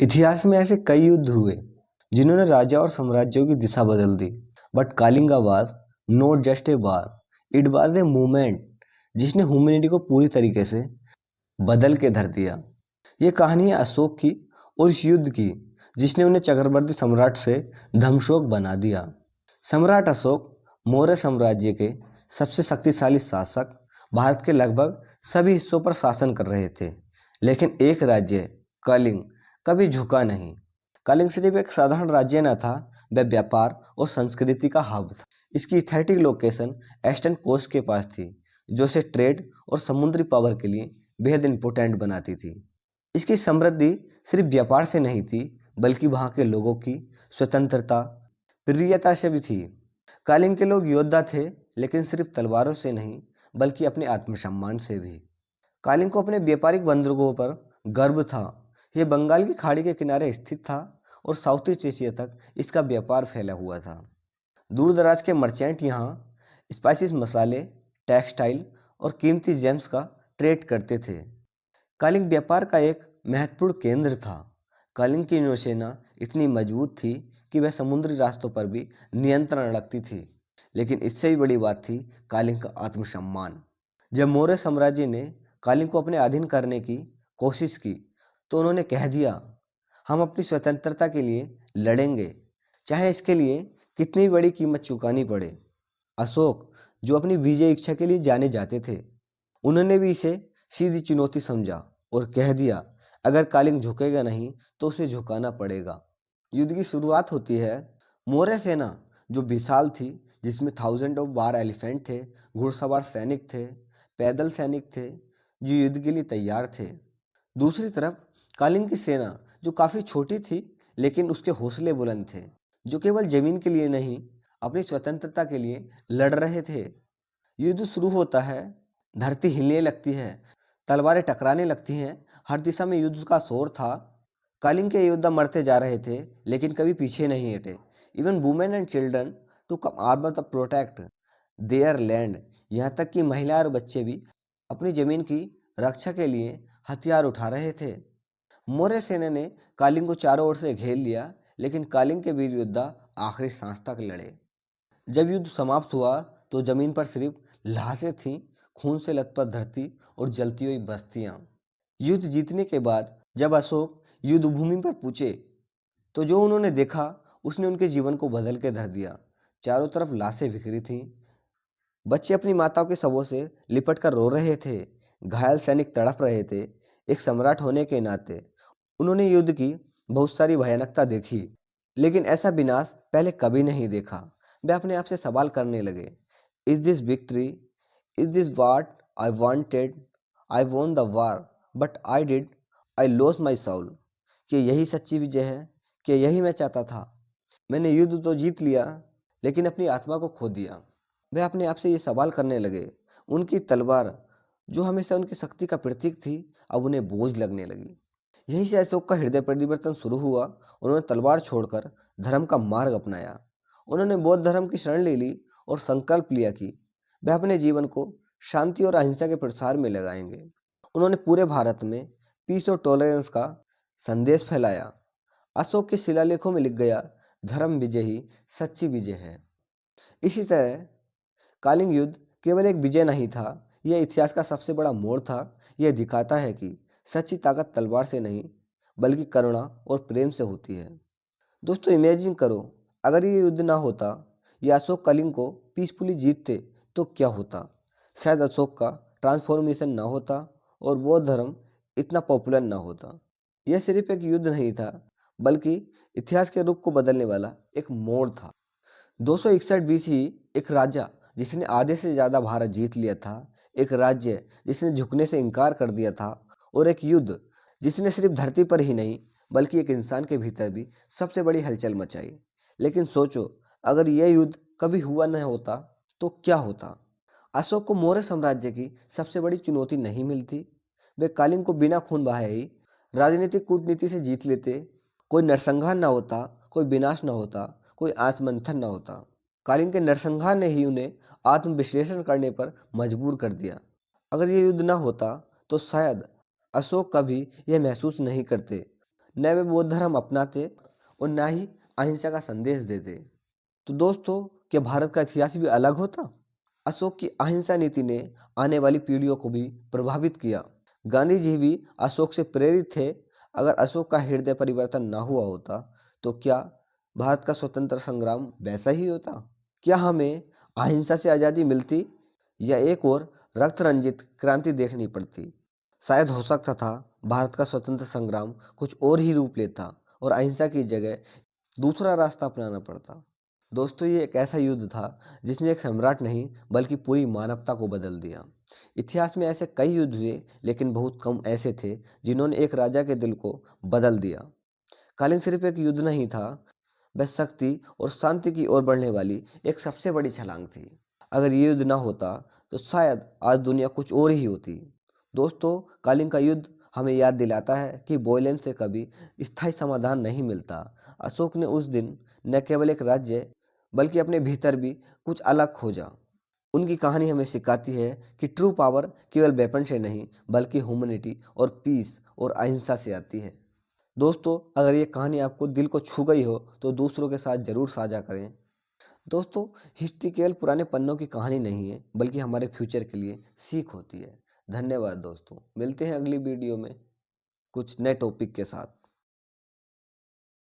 इतिहास में ऐसे कई युद्ध हुए जिन्होंने राज्य और साम्राज्यों की दिशा बदल दी। But Kalinga was not just a war, it was a movement जिसने ह्यूमैनिटी को पूरी तरीके से बदल के धर दिया। ये कहानी है अशोक की और इस युद्ध की जिसने उन्हें चक्रवर्ती सम्राट से धर्मशोक बना दिया। सम्राट अशोक मौर्य साम्राज्य के सबसे शक्तिशाली शासक, भारत के लगभग सभी हिस्सों पर शासन कर रहे थे। लेकिन एक राज्य कलिंग कभी झुका नहीं। कलिंग सिर्फ एक साधारण राज्य न था, वह व्यापार और संस्कृति का हब था। इसकी स्थैतिक लोकेशन ईस्टर्न कोस्ट के पास थी, जो इसे ट्रेड और समुद्री पावर के लिए बेहद इंपॉर्टेंट बनाती थी। इसकी समृद्धि सिर्फ व्यापार से नहीं थी, बल्कि वहाँ के लोगों की स्वतंत्रता, प्रियता से भी थी। कालिंग के लोग योद्धा थे, लेकिन सिर्फ तलवारों से नहीं, बल्कि अपने आत्मसम्मान से भी। कालिंग को अपने व्यापारिक बंदरगाहों पर गर्व था। यह बंगाल की खाड़ी के किनारे स्थित था और साउथ ईस्ट एशिया तक इसका व्यापार फैला हुआ था। दूर दराज के मर्चेंट यहाँ स्पाइसिस, मसाले, टेक्सटाइल और कीमती जेम्स का ट्रेड करते थे। कालिंग व्यापार का एक महत्वपूर्ण केंद्र था। कालिंग की नौसेना इतनी मजबूत थी कि वह समुद्री रास्तों पर भी नियंत्रण रखती थी। लेकिन इससे भी बड़ी बात थी कालिंग का आत्मसम्मान। जब मौर्य साम्राज्य ने कालिंग को अपने अधीन करने की कोशिश की, तो उन्होंने कह दिया, हम अपनी स्वतंत्रता के लिए लड़ेंगे, चाहे इसके लिए कितनी बड़ी कीमत चुकानी पड़े। अशोक, जो अपनी विजय इच्छा के लिए जाने जाते थे, उन्होंने भी इसे सीधी चुनौती समझा और कह दिया, अगर कालिंग झुकेगा नहीं तो उसे झुकाना पड़ेगा। युद्ध की शुरुआत होती है। मौर्य सेना जो विशाल थी, जिसमें थाउजेंड ऑफ वार एलिफेंट थे, घुड़सवार सैनिक थे, पैदल सैनिक थे जो युद्ध के लिए तैयार थे। दूसरी तरफ कालिंग की सेना जो काफ़ी छोटी थी, लेकिन उसके हौसले बुलंद थे, जो केवल जमीन के लिए नहीं, अपनी स्वतंत्रता के लिए लड़ रहे थे। युद्ध शुरू होता है, धरती हिलने लगती है, तलवारें टकराने लगती हैं, हर दिशा में युद्ध का शोर था। कालिंग के योद्धा मरते जा रहे थे, लेकिन कभी पीछे नहीं हटे। Even women and children to come armour the protect their land. यहाँ तक कि महिला और बच्चे भी अपनी जमीन की रक्षा के लिए हथियार उठा रहे थे। मौर्य सेना ने कालिंग को चारों ओर से घेर लिया, लेकिन कालिंग के वीर योद्धा आखिरी सांस तक लड़े। जब युद्ध समाप्त हुआ तो जमीन पर सिर्फ लाशें थीं, खून से लथपथ धरती और जलती हुई बस्तियां। युद्ध जीतने के बाद जब अशोक युद्ध भूमि पर पूछे, तो जो उन्होंने देखा उसने उनके जीवन को बदल के धर दिया। चारों तरफ लाशें बिखरी थीं, बच्चे अपनी माताओं के शवों से लिपट कर रो रहे थे, घायल सैनिक तड़प रहे थे। एक सम्राट होने के नाते उन्होंने युद्ध की बहुत सारी भयानकता देखी, लेकिन ऐसा विनाश पहले कभी नहीं देखा। वे अपने आप से सवाल करने लगे, is this victory, is this what I wanted, I won the war but I did, I lost my soul. कि यही सच्ची विजय है, कि यही मैं चाहता था। मैंने युद्ध तो जीत लिया, लेकिन अपनी आत्मा को खो दिया। वे अपने आप से ये सवाल करने लगे। उनकी तलवार, जो हमेशा उनकी शक्ति का प्रतीक थी, अब उन्हें बोझ लगने लगी। यहीं से अशोक का हृदय परिवर्तन शुरू हुआ। उन्होंने तलवार छोड़कर धर्म का मार्ग अपनाया। उन्होंने बौद्ध धर्म की शरण ले ली और संकल्प लिया कि वह अपने जीवन को शांति और अहिंसा के प्रसार में लगाएंगे। उन्होंने पूरे भारत में पीस और टॉलरेंस का संदेश फैलाया। अशोक के शिलालेखों में लिख गया, धर्म विजय ही सच्ची विजय है। इसी तरह कालिंग युद्ध केवल एक विजय नहीं था, यह इतिहास का सबसे बड़ा मोड़ था। यह दिखाता है कि सच्ची ताकत तलवार से नहीं, बल्कि करुणा और प्रेम से होती है। दोस्तों, इमेजिन करो, अगर ये युद्ध ना होता या अशोक कलिंग को पीसफुली जीतते तो क्या होता। शायद अशोक का ट्रांसफॉर्मेशन ना होता और बौद्ध धर्म इतना पॉपुलर ना होता। यह सिर्फ एक युद्ध नहीं था, बल्कि इतिहास के रुख को बदलने वाला एक मोड़ था। 261 BC एक राजा जिसने आधे से ज़्यादा भारत जीत लिया था, एक राज्य जिसने झुकने से इनकार कर दिया था, और एक युद्ध जिसने सिर्फ धरती पर ही नहीं, बल्कि एक इंसान के भीतर भी सबसे बड़ी हलचल मचाई। लेकिन सोचो, अगर यह युद्ध कभी हुआ न होता तो क्या होता। अशोक को मौर्य साम्राज्य की सबसे बड़ी चुनौती नहीं मिलती। वे कालिंग को बिना खून बहाए ही राजनीतिक कूटनीति से जीत लेते। कोई नरसंहार ना होता, कोई विनाश ना होता, कोई आत्ममंथन ना होता। कालिंग के नरसंहार ने ही उन्हें आत्मविश्लेषण करने पर मजबूर कर दिया। अगर ये युद्ध ना होता तो शायद अशोक कभी यह महसूस नहीं करते, न वे बौद्ध धर्म अपनाते और न ही अहिंसा का संदेश देते। तो दोस्तों, क्या भारत का इतिहास भी अलग होता? अशोक की अहिंसा नीति ने आने वाली पीढ़ियों को भी प्रभावित किया। गांधी जी भी अशोक से प्रेरित थे। अगर अशोक का हृदय परिवर्तन ना हुआ होता तो क्या भारत का स्वतंत्र संग्राम वैसा ही होता? क्या हमें अहिंसा से आज़ादी मिलती या एक और रक्त रंजित क्रांति देखनी पड़ती? शायद हो सकता था भारत का स्वतंत्र संग्राम कुछ और ही रूप लेता और अहिंसा की जगह दूसरा रास्ता अपनाना पड़ता। दोस्तों, ये एक ऐसा युद्ध था जिसने एक सम्राट नहीं बल्कि पूरी मानवता को बदल दिया। इतिहास में ऐसे कई युद्ध हुए, लेकिन बहुत कम ऐसे थे जिन्होंने एक राजा के दिल को बदल दिया। कलिंग सिर्फ एक युद्ध नहीं था, वह शक्ति और शांति की ओर बढ़ने वाली एक सबसे बड़ी छलांग थी। अगर ये युद्ध ना होता तो शायद आज दुनिया कुछ और ही होती। दोस्तों, कलिंग का युद्ध हमें याद दिलाता है कि वॉयलेंस से कभी स्थायी समाधान नहीं मिलता। अशोक ने उस दिन न केवल एक राज्य बल्कि अपने भीतर भी कुछ अलग खोजा। उनकी कहानी हमें सिखाती है कि ट्रू पावर केवल वेपन से नहीं बल्कि ह्यूमैनिटी और पीस और अहिंसा से आती है। दोस्तों, अगर ये कहानी आपको दिल को छू गई हो तो दूसरों के साथ ज़रूर साझा करें। दोस्तों, हिस्ट्री केवल पुराने पन्नों की कहानी नहीं है बल्कि हमारे फ्यूचर के लिए सीख होती है। धन्यवाद दोस्तों, मिलते हैं अगली वीडियो में कुछ नए टॉपिक के साथ।